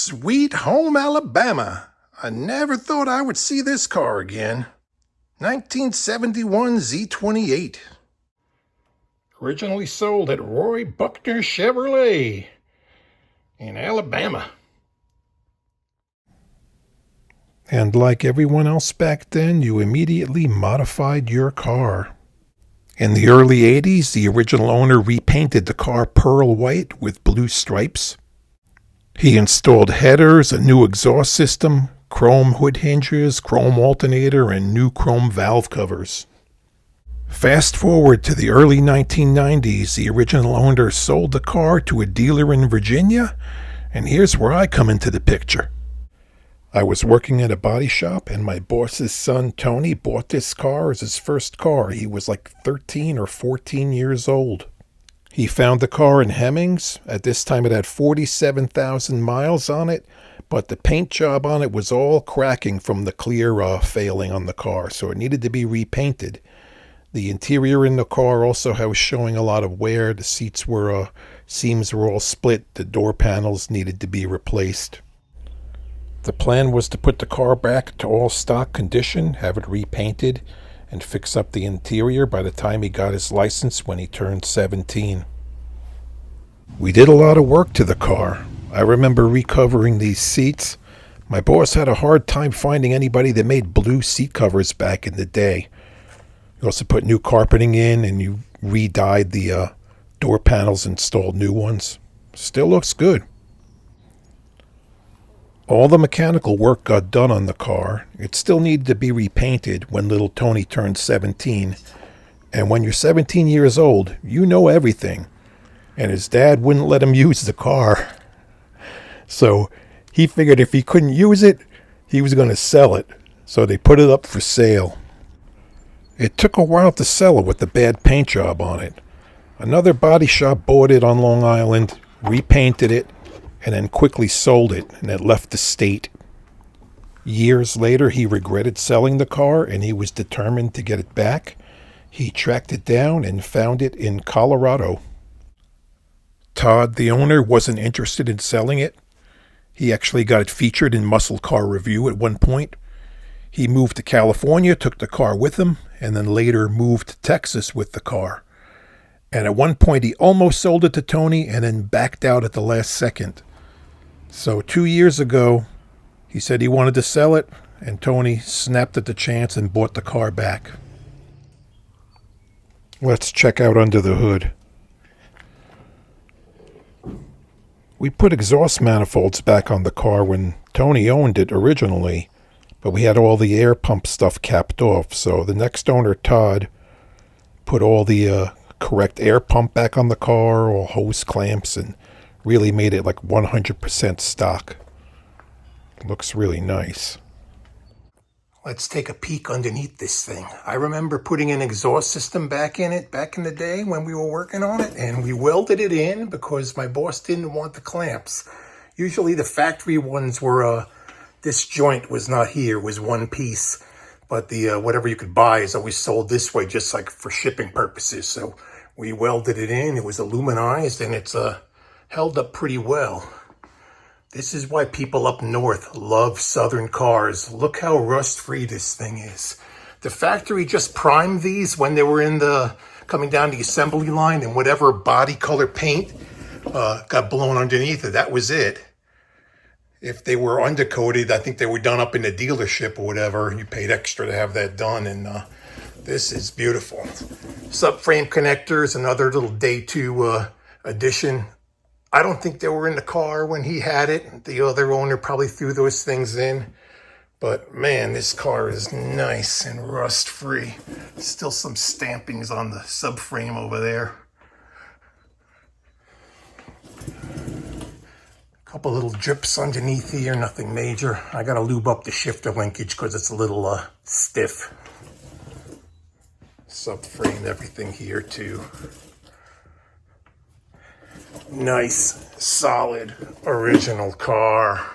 Sweet home Alabama. I never thought I would see this car again. 1971 Z28. Originally sold at Roy Buckner Chevrolet in Alabama. And like everyone else back then, you immediately modified your car. In the early 80s, the original owner repainted the car pearl white with blue stripes. He installed headers, a new exhaust system, chrome hood hinges, chrome alternator, and new chrome valve covers. Fast forward to the early 1990s, the original owner sold the car to a dealer in Virginia, and here's where I come into the picture. I was working at a body shop, and my boss's son, Tony, bought this car as his first car. He was like 13 or 14 years old. He found the car in Hemmings. At this time, it had 47,000 miles on it, but the paint job on it was all cracking from the clear failing on the car, so it needed to be repainted. The interior in the car also was showing a lot of wear. The seats were, seams were all split. The door panels needed to be replaced. The plan was to put the car back to all stock condition, have it repainted, and fix up the interior by the time he got his license when he turned 17. We did a lot of work to the car. I remember recovering these seats. My boss had a hard time finding anybody that made blue seat covers back in the day. You also put new carpeting in, and you re-dyed the door panels, installed new ones. Still looks good. All the mechanical work got done on the car. It still needed to be repainted when little Tony turned 17. And when you're 17 years old, you know everything. And his dad wouldn't let him use the car. So he figured if he couldn't use it, he was going to sell it. So they put it up for sale. It took a while to sell it with the bad paint job on it. Another body shop bought it on Long Island, repainted it, and then quickly sold it, and it left the state. Years later, he regretted selling the car, and he was determined to get it back. He tracked it down and found it in Colorado. Todd, the owner, wasn't interested in selling it. He actually got it featured in Muscle Car Review at one point. He moved to California, took the car with him, and then later moved to Texas with the car. And at one point, he almost sold it to Tony and then backed out at the last second. So 2 years ago, he said he wanted to sell it, and Tony snapped at the chance and bought the car back. Let's check out under the hood. We put exhaust manifolds back on the car when Tony owned it originally, but we had all the air pump stuff capped off, so the next owner, Todd, put all the correct air pump back on the car, all hose clamps, and really made it like 100% stock. Looks really nice. Let's take a peek underneath this thing. I remember putting an exhaust system back in it back in the day when we were working on it, and we welded it in because my boss didn't want the clamps. Usually the factory ones were, this joint was not here, was one piece, but the whatever you could buy is always sold this way, just like for shipping purposes. So we welded it in. It was aluminized, and it's held up pretty well. This is why people up north love Southern cars. Look how rust-free this thing is. The factory just primed these when they were coming down the assembly line, and whatever body color paint got blown underneath it, that was it. If they were undercoated, I think they were done up in the dealership or whatever. You paid extra to have that done, and this is beautiful. Subframe connectors, another little day two addition. I don't think they were in the car when he had it. The other owner probably threw those things in. But man, this car is nice and rust-free. Still some stampings on the subframe over there. A couple little drips underneath here, nothing major. I gotta lube up the shifter linkage because it's a little stiff. Subframe everything here too. Nice, solid, original car.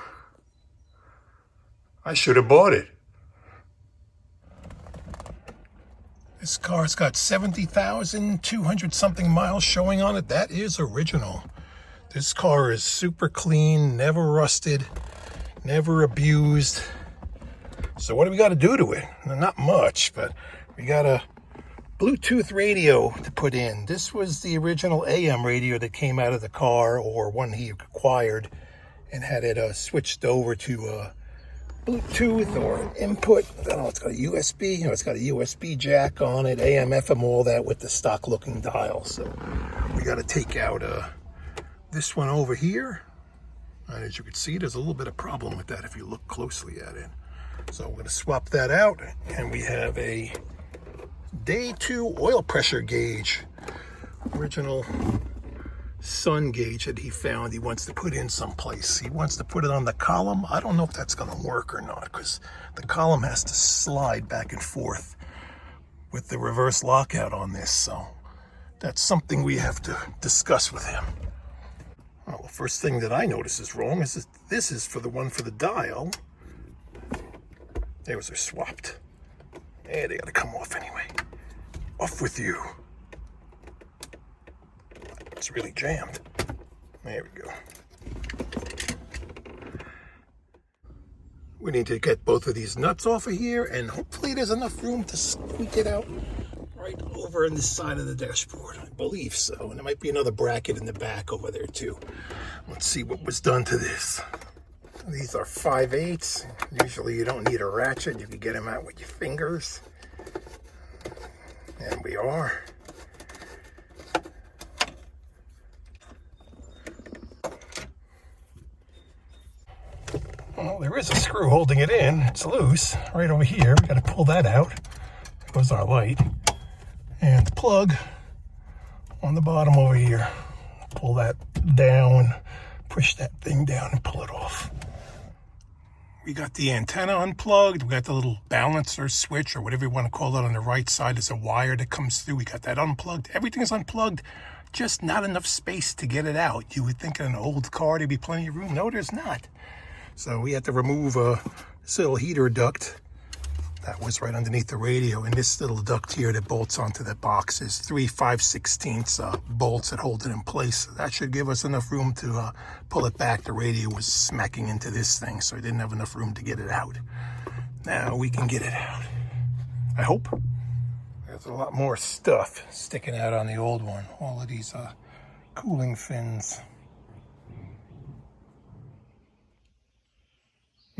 I should have bought it. This car's got 70,200 something miles showing on it. That is original. This car is super clean, never rusted, never abused. So what do we got to do to it? Not much, but we got a Bluetooth radio to put in. This was the original AM radio that came out of the car, or one he acquired, and had it switched over to Bluetooth or an input. I don't know, it's got a USB, it's got a USB jack on it, AM, FM, all that with the stock looking dial. So we got to take out this one over here. And as you can see, there's a little bit of problem with that if you look closely at it. So we're going to swap that out, and we have a day 2 oil pressure gauge, original sun gauge that he found. He wants to put in someplace. He wants to put it on the column. I don't know if that's going to work or not, because the column has to slide back and forth with the reverse lockout on this. So that's something we have to discuss with him. Well, the first thing that I notice is wrong is that this is for the one for the dial. Those are swapped. Hey, they got to come off anyway. Off with you. It's really jammed. There we go. We need to get both of these nuts off of here, and hopefully there's enough room to squeak it out right over on this side of the dashboard. I believe so. And there might be another bracket in the back over there too. Let's see what was done to this. These are 5/8. Usually you don't need a ratchet. You can get them out with your fingers. And we are. Well, there is a screw holding it in. It's loose right over here. We got to pull that out. There goes our light. And the plug on the bottom over here. Pull that down, push that thing down and pull it off. We got the antenna unplugged. We got the little balancer switch, or whatever you want to call it, on the right side. There's a wire that comes through. We got that unplugged. Everything is unplugged. Just not enough space to get it out. You would think in an old car there'd be plenty of room. No, there's not. So we had to remove this little heater duct that was right underneath the radio, and this little duct here that bolts onto the box is 3 5/16 bolts that hold it in place. That should give us enough room to pull it back. The radio was smacking into this thing, so I didn't have enough room to get it out. Now we can get it out. I hope. There's a lot more stuff sticking out on the old one. All of these cooling fins.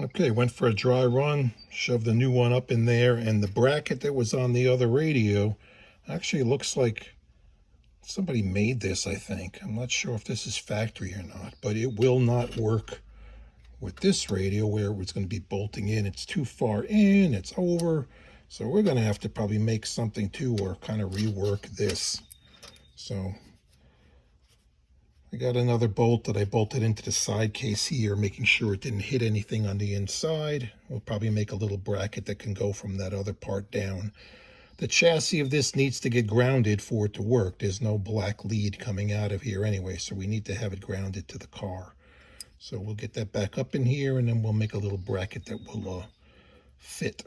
Okay, went for a dry run, shoved the new one up in there, and the bracket that was on the other radio actually looks like somebody made this, I think. I'm not sure if this is factory or not, but it will not work with this radio where it's going to be bolting in. It's too far in, it's over. So we're going to have to probably make something too, or kind of rework this. So I got another bolt that I bolted into the side case here, making sure it didn't hit anything on the inside. We'll probably make a little bracket that can go from that other part down. The chassis of this needs to get grounded for it to work. There's no black lead coming out of here anyway, so we need to have it grounded to the car. So we'll get that back up in here, and then we'll make a little bracket that will fit.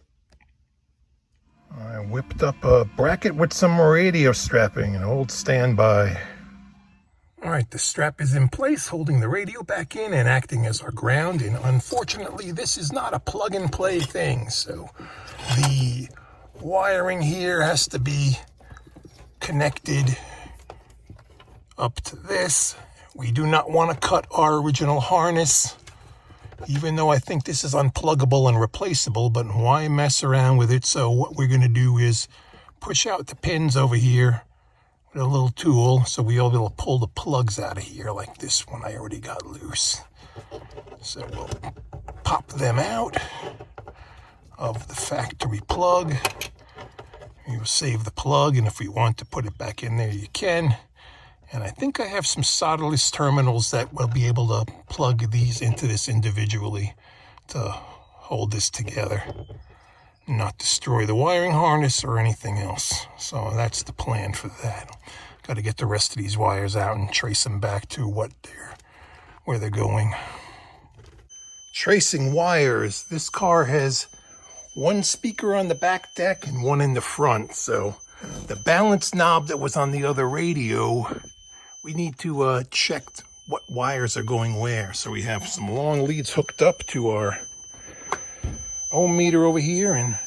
I whipped up a bracket with some radio strapping, an old standby. All right, the strap is in place, holding the radio back in and acting as our ground. And unfortunately, this is not a plug-and-play thing. So the wiring here has to be connected up to this. We do not want to cut our original harness, even though I think this is unpluggable and replaceable, but why mess around with it? So what we're going to do is push out the pins over here with a little tool, so we'll be able to pull the plugs out of here, like this one I already got loose. So we'll pop them out of the factory plug. You'll save the plug, and if we want to put it back in there, you can. And I think I have some solderless terminals that will be able to plug these into this individually to hold this together, not destroy the wiring harness or anything else. So that's the plan for that. Got to get the rest of these wires out and trace them back to where they're going. Tracing wires. This car has one speaker on the back deck and one in the front. So the balance knob that was on the other radio, we need to check what wires are going where. So we have some long leads hooked up to our ohm meter over here and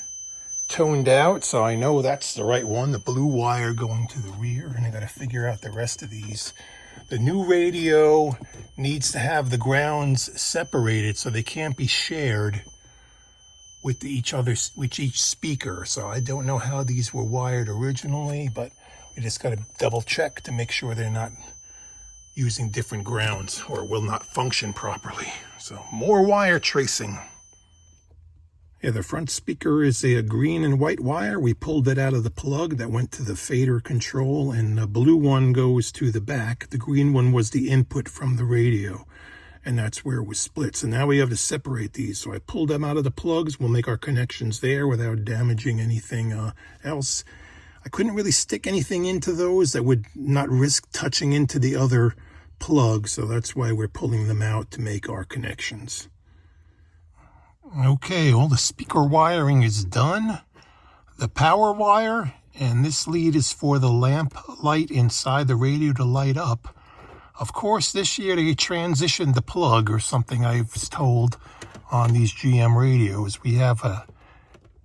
toned out, so I know that's the right one, the blue wire going to the rear, and I got to figure out the rest of these. The new radio needs to have the grounds separated so they can't be shared with each speaker. So I don't know how these were wired originally, but we just got to double check to make sure they're not using different grounds or will not function properly. So more wire tracing. Yeah, the front speaker is a green and white wire. We pulled it out of the plug that went to the fader control, and the blue one goes to the back. The green one was the input from the radio, and that's where it was split. So now we have to separate these. So I pulled them out of the plugs. We'll make our connections there without damaging anything else. I couldn't really stick anything into those that would not risk touching into the other plug, so that's why we're pulling them out to make our connections. Okay, all the speaker wiring is done. The power wire, and this lead is for the lamp light inside the radio to light up. Of course, this year they transitioned the plug, or something I was told on these GM radios. We have a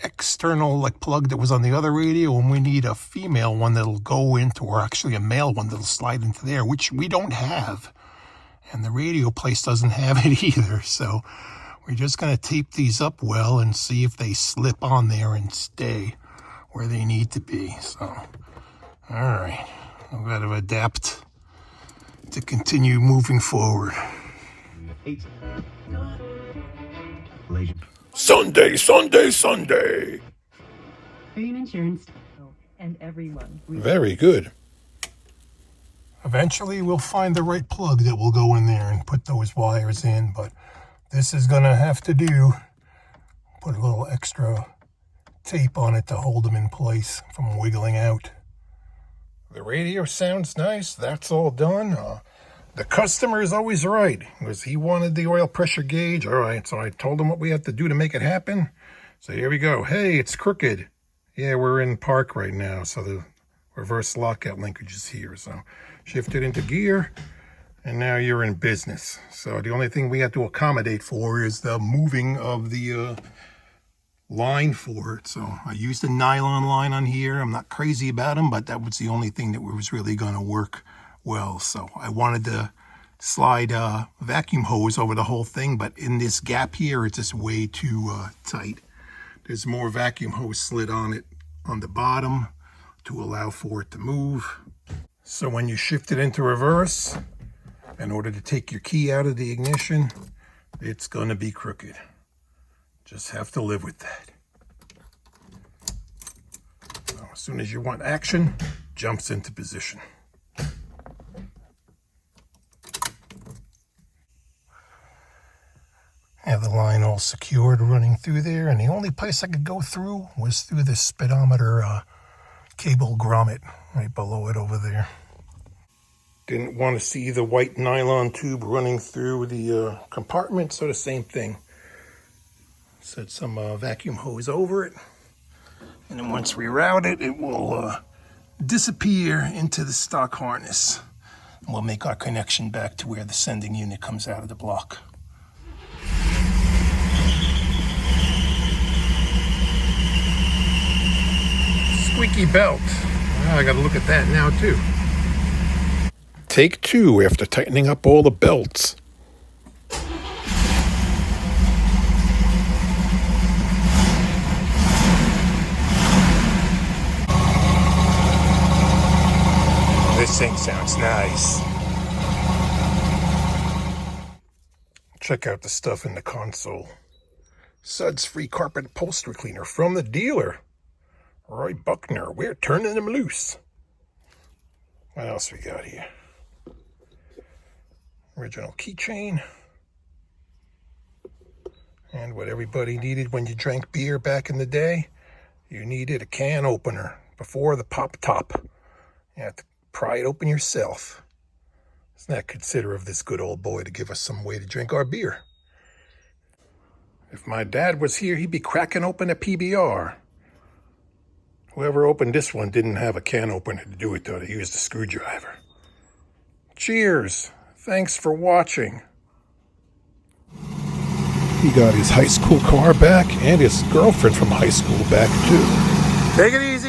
external plug that was on the other radio, and we need a female one that'll go into, or actually a male one that'll slide into there, which we don't have. And the radio place doesn't have it either, so we're just going to tape these up well and see if they slip on there and stay where they need to be. So, all right, I've got to adapt to continue moving forward. Sunday, Sunday, Sunday. Premium insurance and everyone. Very good. Eventually we'll find the right plug that will go in there and put those wires in, but this is going to have to do. Put a little extra tape on it to hold them in place from wiggling out. The radio sounds nice. That's all done. The customer is always right, because he wanted the oil pressure gauge. All right, so I told him what we have to do to make it happen. So here we go. Hey, it's crooked. Yeah, we're in park right now, so the reverse lockout linkage is here. So shift it into gear, and now you're in business. So the only thing we have to accommodate for is the moving of the line for it. So I used a nylon line on here. I'm not crazy about them, but that was the only thing that was really going to work well. So I wanted to slide a vacuum hose over the whole thing, but in this gap here, it's just way too tight. There's more vacuum hose slid on it on the bottom to allow for it to move. So when you shift it into reverse, in order to take your key out of the ignition, it's going to be crooked. Just have to live with that. So as soon as you want action, jumps into position. Have the line all secured running through there, and the only place I could go through was through the speedometer cable grommet right below it over there. Didn't want to see the white nylon tube running through the compartment, so the same thing. Set some vacuum hose over it, and then once we route it, it will disappear into the stock harness. And we'll make our connection back to where the sending unit comes out of the block. Squeaky belt. I got to look at that now too. Take two after tightening up all the belts. This thing sounds nice. Check out the stuff in the console. Suds free carpet upholstery cleaner from the dealer. Roy Buckner, we're turning them loose. What else we got here? Original keychain. And what everybody needed when you drank beer back in the day, you needed a can opener before the pop top. You have to pry it open yourself. It's not considerate of this good old boy to give us some way to drink our beer. If my dad was here, he'd be cracking open a PBR. Whoever opened this one didn't have a can opener to do it, though. They used a screwdriver. Cheers. Thanks for watching. He got his high school car back and his girlfriend from high school back too. Take it easy.